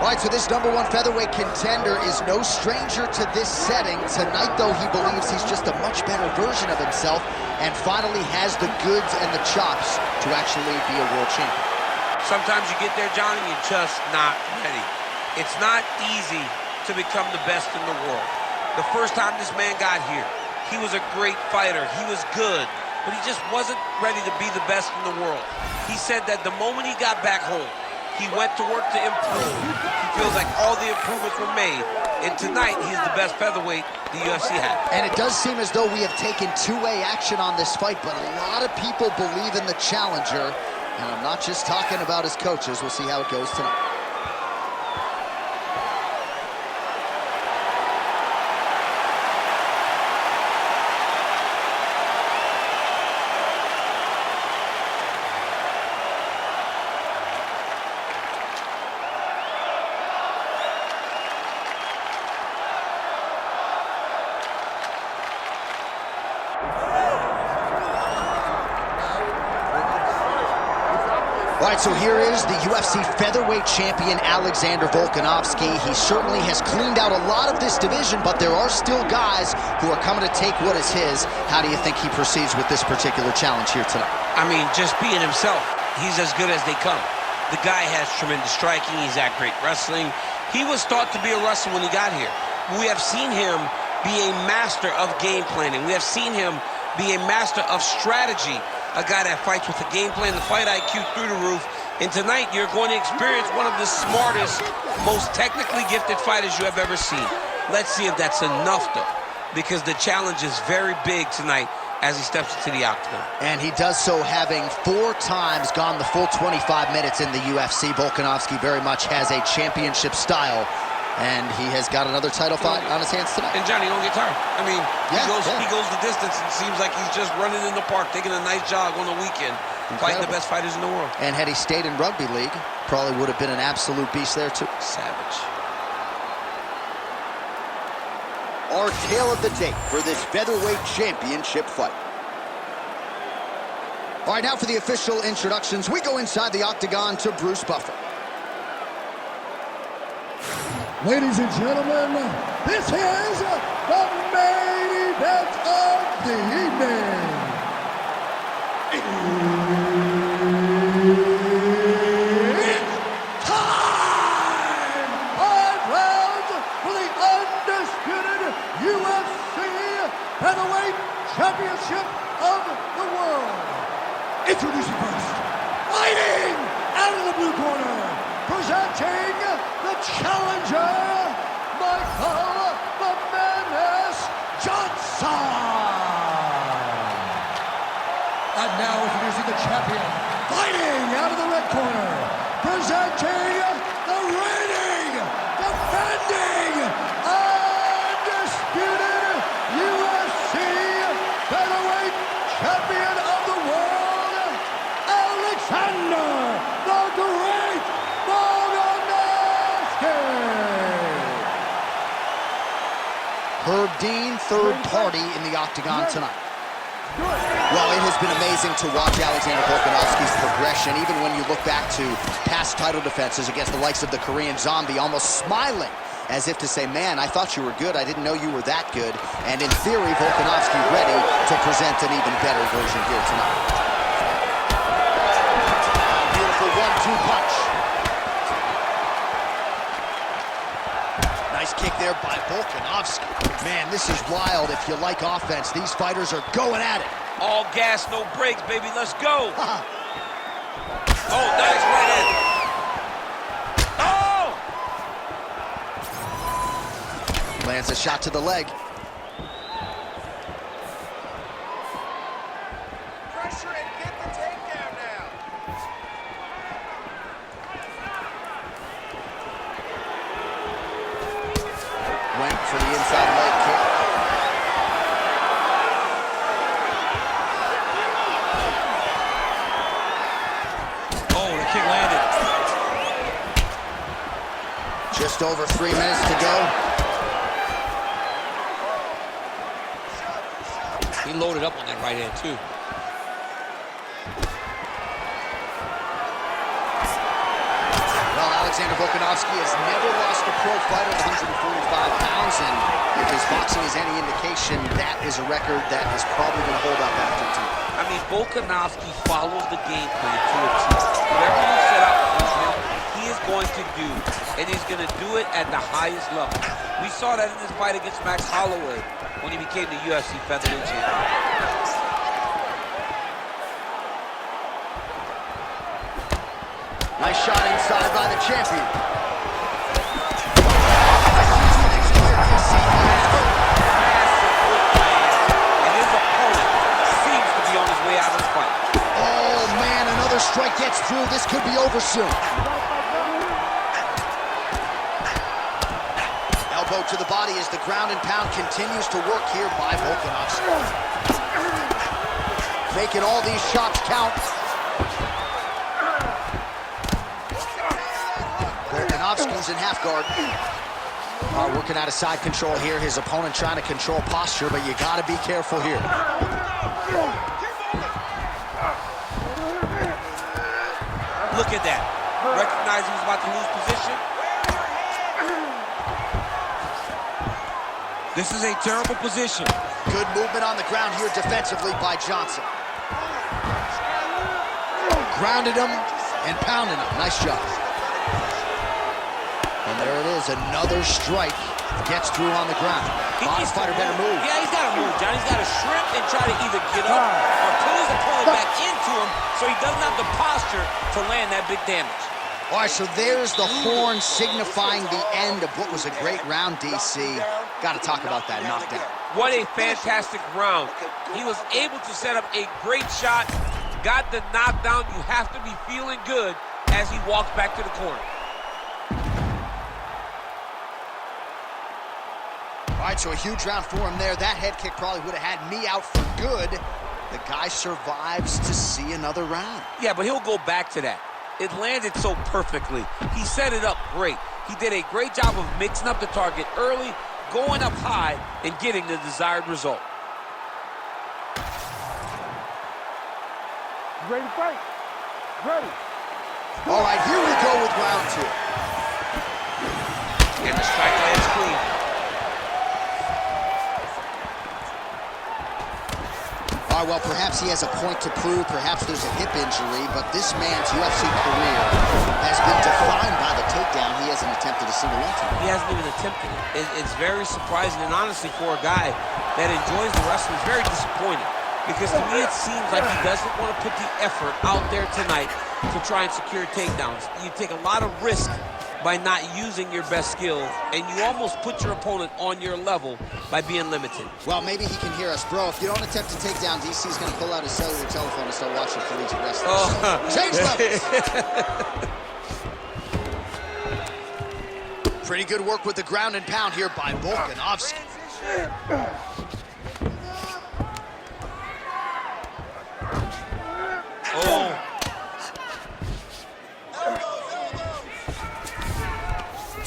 All right, so this #1 featherweight contender is no stranger to this setting. Tonight, though, he believes he's just a much better version of himself and finally has the goods and the chops to actually be a world champion. Sometimes you get there, Johnny, you're just not ready. It's not easy to become the best in the world. The first time this man got here, he was a great fighter. He was good, but he just wasn't ready to be the best in the world. He said that the moment he got back home, he went to work to improve. He feels like all the improvements were made. And tonight, he's the best featherweight the UFC had. And it does seem as though we have taken two-way action on this fight, but a lot of people believe in the challenger. And I'm not just talking about his coaches. We'll see how it goes tonight. All right, so here is the UFC featherweight champion, Alexander Volkanovski. He certainly has cleaned out a lot of this division, but there are still guys who are coming to take what is his. How do you think he proceeds with this particular challenge here tonight? I mean, just being himself, he's as good as they come. The guy has tremendous striking. He's at great wrestling. He was thought to be a wrestler when he got here. We have seen him be a master of game planning. We have seen him be a master of strategy. A guy that fights with a game plan, the fight IQ through the roof. And tonight, you're going to experience one of the smartest, most technically gifted fighters you have ever seen. Let's see if that's enough, though, because the challenge is very big tonight as he steps into the octagon. And he does so having 4 times gone the full 25 minutes in the UFC. Volkanovski very much has a championship style, and he has got another title fight on his hands tonight. And Johnny, don't get tired. I mean, he goes the distance. It seems like he's just running in the park, taking a nice jog on the weekend, fighting the best fighters in the world. And had he stayed in rugby league, probably would have been an absolute beast there too. Savage. Our tale of the tape for this featherweight championship fight. All right, now for the official introductions, we go inside the octagon to Bruce Buffer. Ladies and gentlemen, this is the main event of the evening. It's time! 5 rounds for the undisputed UFC Featherweight Championship of the world. Introducing first, fighting out of the blue corner, presenting the challenger, Michael the Menace Johnson. And now introducing the champion, fighting out of the red corner, presenting the reigning, defending, undisputed UFC featherweight champion of the world, Alexander the Great Volkanovski. Herb Dean, third party in the octagon tonight. Well, it has been amazing to watch Alexander Volkanovski's progression, even when you look back to past title defenses against the likes of the Korean Zombie, almost smiling as if to say, man, I thought you were good. I didn't know you were that good. And in theory, Volkanovski ready to present an even better version here tonight. Beautiful 1-2 punch. Nice kick there by Volkanovski. Man, this is wild. If you like offense, these fighters are going at it. All gas, no brakes, baby. Let's go. Oh, nice right in. Oh! Lands a shot to the leg. Pressure and get the takedown now. Went for the inside leg kick. Oh, the kick landed. Just over 3 minutes to go. He loaded up on that right hand, too. Well, Alexander Volkanovski has never lost a pro fighter at 145 pounds, and if his boxing is any indication, that is a record that is probably going to hold up after tonight. I mean, Volkanovski follows the game plan to a T. Whatever you set up for him, he is going to do, and he's going to do it at the highest level. We saw that in his fight against Max Holloway when he became the UFC featherweight champion. Nice shot inside by the champion. And his opponent seems to be on his way out of the fight. Oh, man, another strike gets through. This could be over soon. Elbow to the body as the ground and pound continues to work here by Volkanovski. Making all these shots count. Volkanovski's in half guard. Working out of side control here. His opponent trying to control posture, but you got to be careful here. Look at that. Recognized he was about to lose position. This is a terrible position. Good movement on the ground here defensively by Johnson. Grounded him and pounded him. Nice job. And there it is, another strike gets through on the ground. Bottom fighter better move. Yeah, he's got to move, John. He's got to shrimp and try to either get up or pull his opponent back into him so he doesn't have the posture to land that big damage. All right, so there's the horn signifying the end of what was a great round, DC. Got to talk about that knockdown. What a fantastic round. He was able to set up a great shot, got the knockdown. You have to be feeling good as he walks back to the corner. All right, so a huge round for him there. That head kick probably would have had me out for good. The guy survives to see another round. Yeah, but he'll go back to that. It landed so perfectly. He set it up great. He did a great job of mixing up the target early, going up high, and getting the desired result. Ready to fight? Ready. All right, here we go with round two. And the strike lands clean. All right, well, perhaps he has a point to prove. Perhaps there's a hip injury, but this man's UFC career has been defined by the takedown. He hasn't attempted a single one tonight. He hasn't even attempted it. It's very surprising, and honestly, for a guy that enjoys the wrestling, it's very disappointing. Because to me, it seems like he doesn't want to put the effort out there tonight to try and secure takedowns. You take a lot of risk by not using your best skill, and you almost put your opponent on your level by being limited. Well, maybe he can hear us. Bro, if you don't attempt to take down, DC's going to pull out his cellular telephone and start watching collegiate wrestling. Oh. Change levels. Pretty good work with the ground and pound here by Volkanovski. Oh.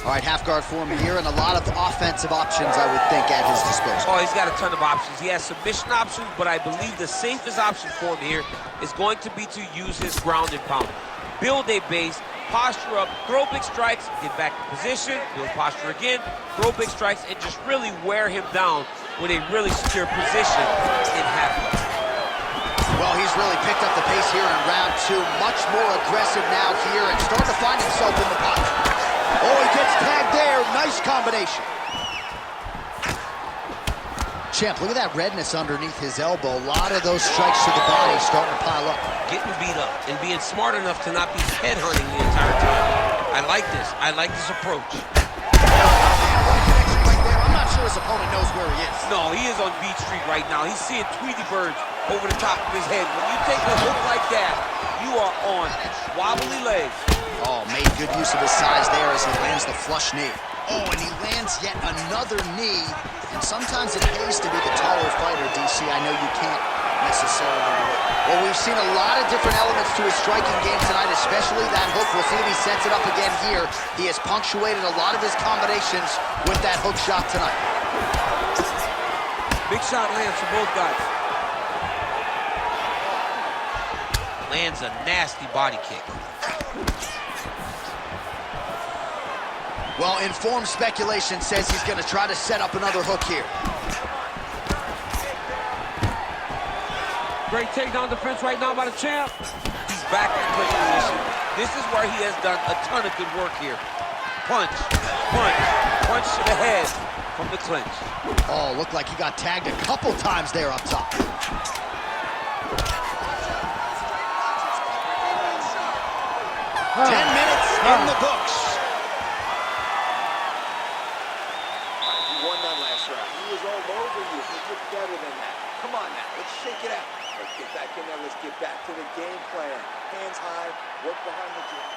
All right, half guard for him here, and a lot of offensive options, I would think, at his disposal. Oh, he's got a ton of options. He has submission options, but I believe the safest option for him here is going to be to use his ground and pound. Build a base, posture up, throw big strikes, get back in position, build posture again, throw big strikes, and just really wear him down with a really secure position in half guard. Well, he's really picked up the pace here in round two. Much more aggressive now here and starting to find himself in the pocket. Oh, he gets tagged there. Nice combination. Champ, look at that redness underneath his elbow. A lot of those strikes to the body starting to pile up. Getting beat up and being smart enough to not be headhunting the entire time. I like this. I like this approach. I'm not sure his opponent knows where he is. No, he is on Beach Street right now. He's seeing Tweety birds over the top of his head. When you take a hook like that, you are on wobbly legs. Oh, made good use of his size there as he lands the flush knee. Oh, and he lands yet another knee. And sometimes it pays to be the taller fighter, DC. I know you can't necessarily do it. Well, we've seen a lot of different elements to his striking game tonight, especially that hook. We'll see if he sets it up again here. He has punctuated a lot of his combinations with that hook shot tonight. Big shot lands for both guys. Lands a nasty body kick. Well, informed speculation says he's going to try to set up another hook here. Great takedown defense right now by the champ. He's back in good position. This is where he has done a ton of good work here. Punch, punch, punch to the head from the clinch. Oh, looked like he got tagged a couple times there up top. 10 minutes in the books. You won that last round. He was all over you. He did better than that. Come on now, let's shake it out. Let's get back in there. Let's get back to the game plan. Hands high, work behind the jab.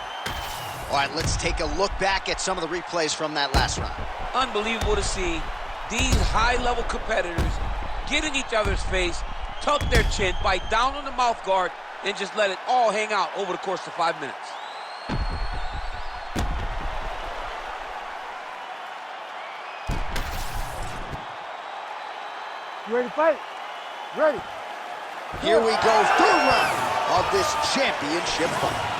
All right, let's take a look back at some of the replays from that last round. Unbelievable to see these high-level competitors get in each other's face, tuck their chin, bite down on the mouth guard, and just let it all hang out over the course of 5 minutes. You ready to fight? Ready. Here we go, third round of this championship fight.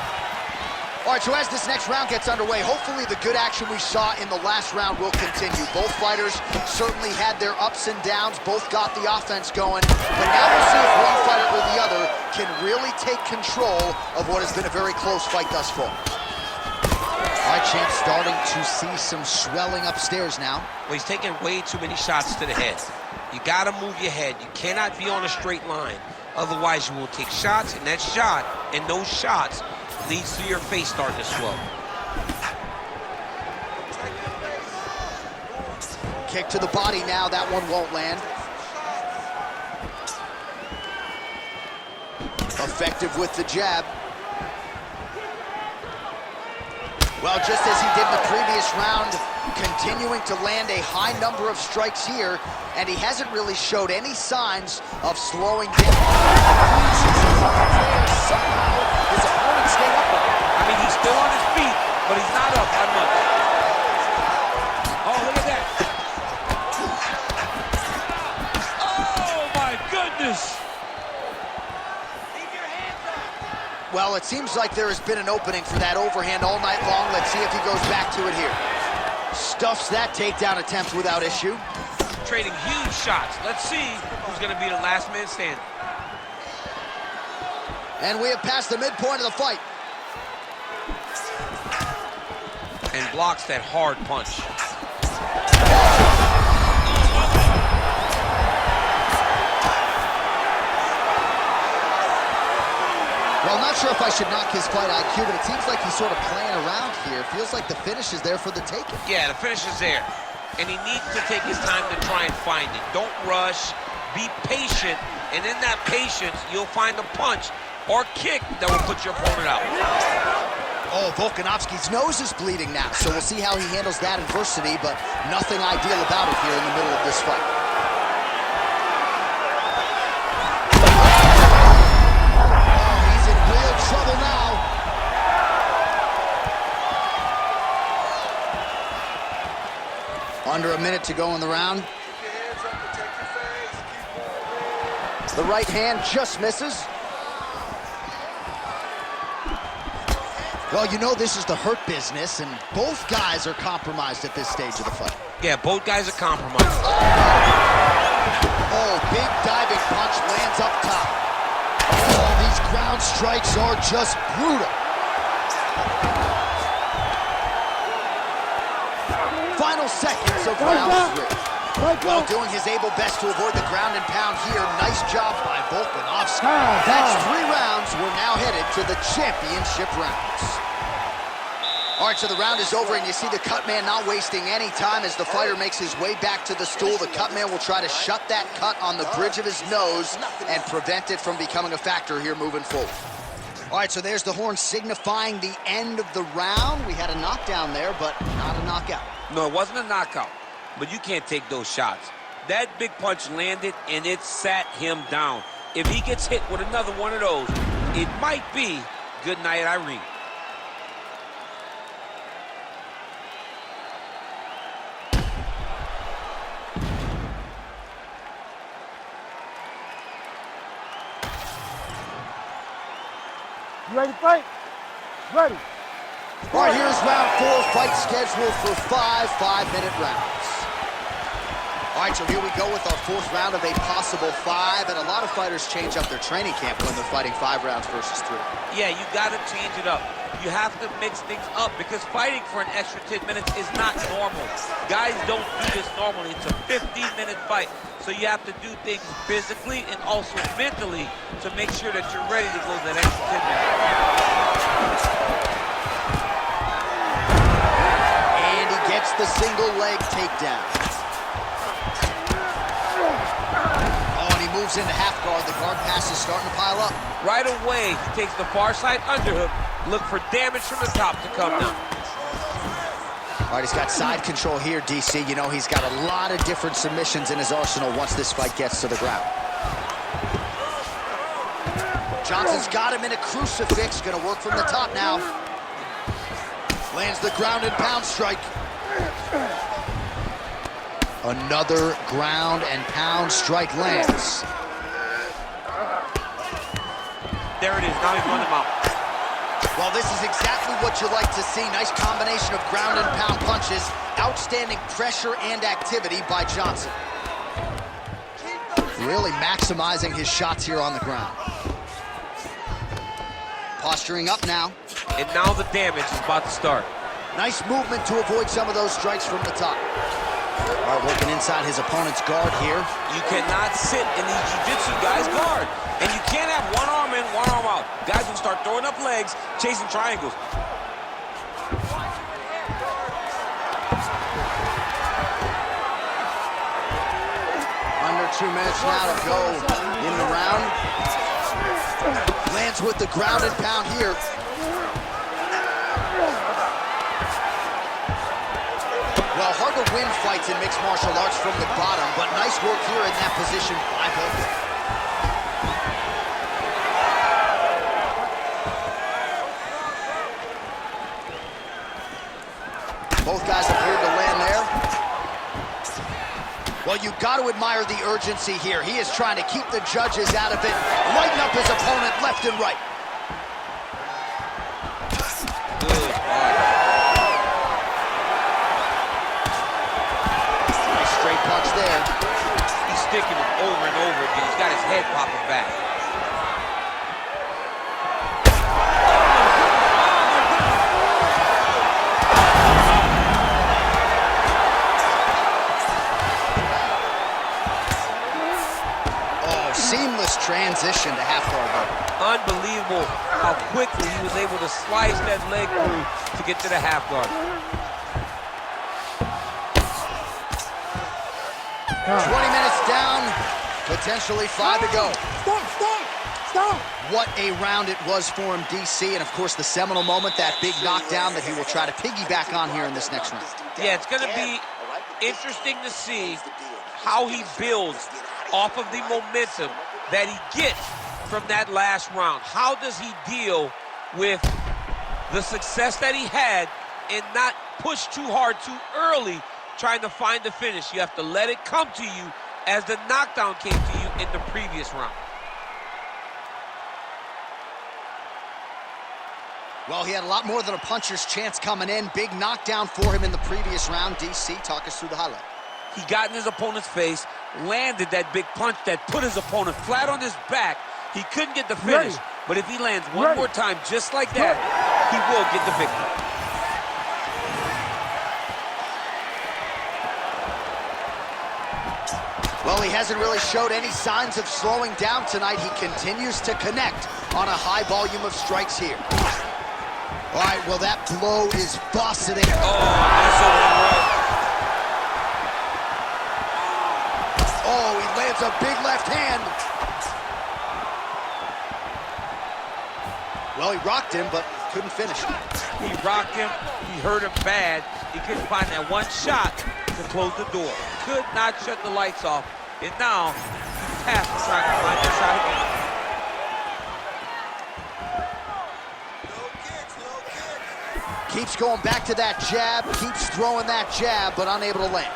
All right, so as this next round gets underway, hopefully the good action we saw in the last round will continue. Both fighters certainly had their ups and downs, both got the offense going, but now we'll see if one fighter or the other can really take control of what has been a very close fight thus far. All right, champ, starting to see some swelling upstairs now. Well, he's taking way too many shots to the head. You gotta move your head. You cannot be on a straight line. Otherwise, you will take shots, and that shot and those shots leads to your face starting to swell. Kick to the body now, that one won't land. Effective with the jab. Well, just as he did in the previous round, continuing to land a high number of strikes here, and he hasn't really showed any signs of slowing down. Somehow, his opponent stayed up with him. I mean, he's still on his feet, but he's not up that much. Oh, look at that. Oh, my goodness. Well, it seems like there has been an opening for that overhand all night long. Let's see if he goes back to it here. Stuffs that takedown attempt without issue. Trading huge shots. Let's see who's going to be the last man standing. And we have passed the midpoint of the fight. And blocks that hard punch. Well, I'm not sure if I should knock his fight IQ, but it seems like he's sort of playing around here. Feels like the finish is there for the taking. Yeah, the finish is there. And he needs to take his time to try and find it. Don't rush. Be patient. And in that patience, you'll find a punch or kick that will put your opponent out. Oh, Volkanovski's nose is bleeding now, so we'll see how he handles that adversity, but nothing ideal about it here in the middle of this fight. Trouble now. Under a minute to go in the round. The right hand just misses. Well, you know this is the hurt business, and both guys are compromised at this stage of the fight. Yeah, both guys are compromised. Oh, big diving punch lands up top. Oh, these ground strikes are just brutal. Final seconds of round 3. Well, doing his able best to avoid the ground and pound here. Nice job by Volkanovski. That's 3 rounds. We're now headed to the championship rounds. All right, so the round is over, and you see the cut man not wasting any time as the fighter makes his way back to the stool. The cut man will try to shut that cut on the bridge of his nose and prevent it from becoming a factor here moving forward. All right, so there's the horn signifying the end of the round. We had a knockdown there, but not a knockout. No, it wasn't a knockout, but you can't take those shots. That big punch landed, and it sat him down. If he gets hit with another one of those, it might be good night, Irene. You ready to fight? Ready. All right, here's round 4, fight scheduled for 5 5-minute rounds. All right, so here we go with our 4th round of a possible 5, and a lot of fighters change up their training camp when they're fighting 5 rounds versus 3. Yeah, you gotta change it up. You have to mix things up because fighting for an extra 10 minutes is not normal. Guys don't do this normally. It's a 15-minute fight, so you have to do things physically and also mentally to make sure that you're ready to go that extra 10 minutes. And he gets the single leg takedown. Moves into half guard. The guard pass is starting to pile up. Right away, he takes the far side underhook. Look for damage from the top to come down. All right, he's got side control here, DC. You know, he's got a lot of different submissions in his arsenal once this fight gets to the ground. Johnson's got him in a crucifix. Gonna work from the top now. Lands the ground and pound strike. Another ground and pound strike lands. There it is, now he's run him out. Well, this is exactly what you like to see. Nice combination of ground and pound punches. Outstanding pressure and activity by Johnson. Really maximizing his shots here on the ground. Posturing up now. And now the damage is about to start. Nice movement to avoid some of those strikes from the top. All right, working inside his opponent's guard here. You cannot sit in these jiu-jitsu guys' guard. And you can't have one arm in, one arm out. Guys will start throwing up legs, chasing triangles. Under 2 minutes now to go in the round. Lands with the ground and pound here. Well, hard to win fights in mixed martial arts from the bottom, but nice work here in that position by Volk. Both guys appeared to land there. Well, you've got to admire the urgency here. He is trying to keep the judges out of it, lighten up his opponent left and right. Sticking him over and over again. He's got his head popping back. Oh, seamless transition to half guard. Unbelievable how quickly he was able to slice that leg through to get to the half guard. 20 minutes down, potentially 5 to go. Stop! What a round it was for him, DC, and of course the seminal moment, that big knockdown that he will try to piggyback on here in this next round. Yeah, it's going to be interesting to see how he builds off of the momentum that he gets from that last round. How does he deal with the success that he had and not push too hard too early trying to find the finish? You have to let it come to you as the knockdown came to you in the previous round. Well, he had a lot more than a puncher's chance coming in. Big knockdown for him in the previous round. DC, talk us through the highlight. He got in his opponent's face, landed that big punch that put his opponent flat on his back. He couldn't get the finish, but if he lands one more time just like that, he will get the victory. Well, he hasn't really showed any signs of slowing down tonight. He continues to connect on a high volume of strikes here. All right, well, that blow is busted in. Oh, he lands a big left hand. Well, he rocked him, but couldn't finish him. He rocked him. He hurt him bad. He couldn't find that one shot to close the door. Could not shut the lights off. And now, he's past the trying to find that shot again. Keeps going back to that jab, keeps throwing that jab, but unable to land.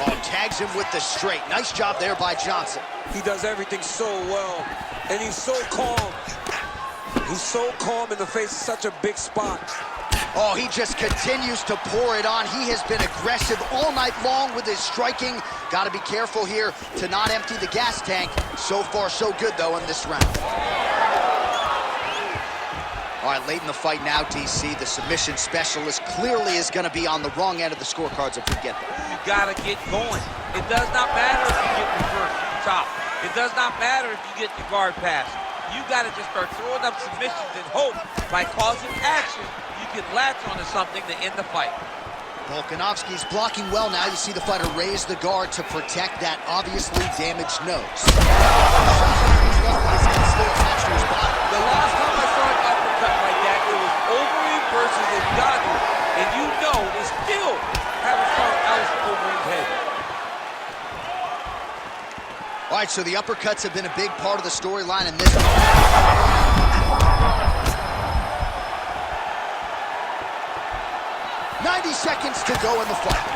Oh, tags him with the straight. Nice job there by Johnson. He does everything so well, and he's so calm. He's so calm in the face of such a big spot. Oh, he just continues to pour it on. He has been aggressive all night long with his striking. Got to be careful here to not empty the gas tank. So far, so good, though, in this round. All right, late in the fight now, DC, the submission specialist clearly is going to be on the wrong end of the scorecards if we get there. You got to get going. It does not matter if you get reversed chop. It does not matter if you get the guard pass. You got to just start throwing up submissions and hope by causing action you can latch onto something to end the fight. Volkanovski's blocking well now. You see the fighter raise the guard to protect that obviously damaged nose. He's left with his hand still attached to his body. The last time I saw an uppercut like that, it was over him versus Ngannou, and you know they still haven't found Alice over his head. All right, so the uppercuts have been a big part of the storyline in this. 90 seconds to go in the fight.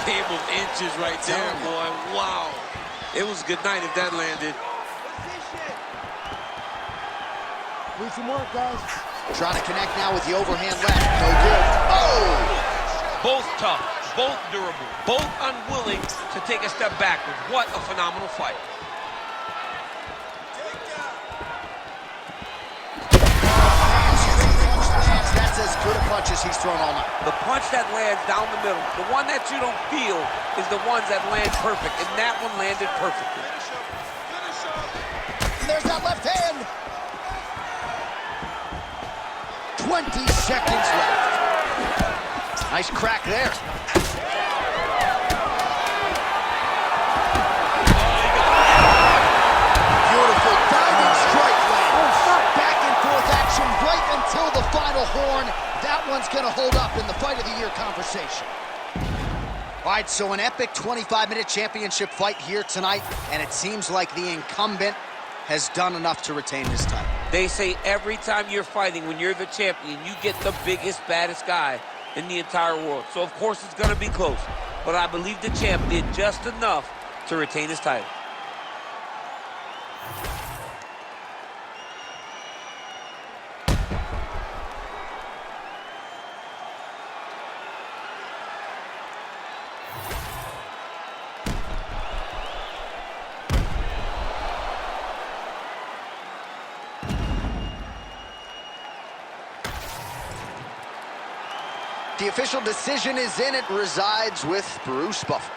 Game of inches right there, boy. Wow. It was a good night if that landed. Need some work, guys. Trying to connect now with the overhand left. No good. Oh! Both tough, both durable, both unwilling to take a step backward. What a phenomenal fight. That's as good a punch as he's thrown all night. The punch that lands down the middle, the one that you don't feel, is the ones that land perfect, and that one landed perfectly. There's that left hand. 20 seconds left. Nice crack there. Beautiful diving strike land. Back and forth action right until the final horn. That one's going to hold up in the Fight of the Year conversation. All right, so an epic 25-minute championship fight here tonight, and it seems like the incumbent has done enough to retain his title. They say every time you're fighting, when you're the champion, you get the biggest, baddest guy in the entire world. So, of course, it's going to be close. But I believe the champ did just enough to retain his title. The official decision is in. It resides with Bruce Buffer.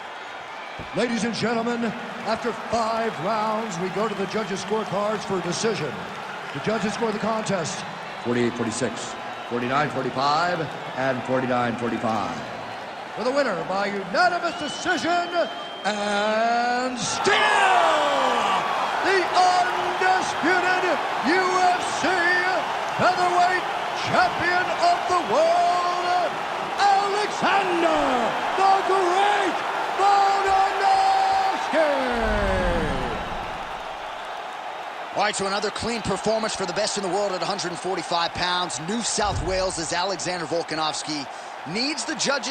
Ladies and gentlemen, after 5 rounds, we go to the judges' scorecards for a decision. The judges score the contest 48-46, 49-45, and 49-45. For the winner by unanimous decision, and still the undisputed UFC featherweight champion of the world, Alexander the Great Volkanovski! All right, so another clean performance for the best in the world at 145 pounds. New South Wales as Alexander Volkanovski needs the judges